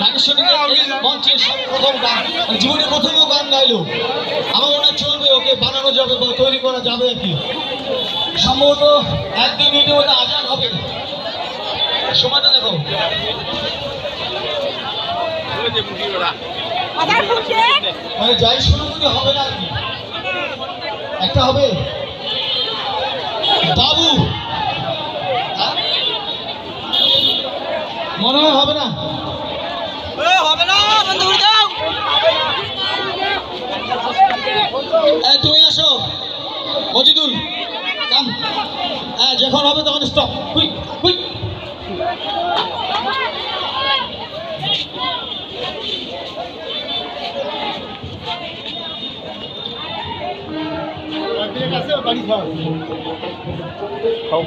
গান শিল্পী মঞ্চে প্রথম গান জীবনে প্রথমও গান গাইলো। আমার মনে হয় চলবে, ওকে বানানো যাবে বা তৈরি করা যাবে আর কি। সম্ভবত 1-2 মিনিটের মধ্যে আজান হবে। সময়টা দেখো, মানে যাই শুরু করে হবে না আর কি, একটা হবে বাবু, মনে হয় হবে না, তুমি আসো মজিদুল, হ্যাঁ যখন হবে তখন স্টপ, কুইক কুইক। খাও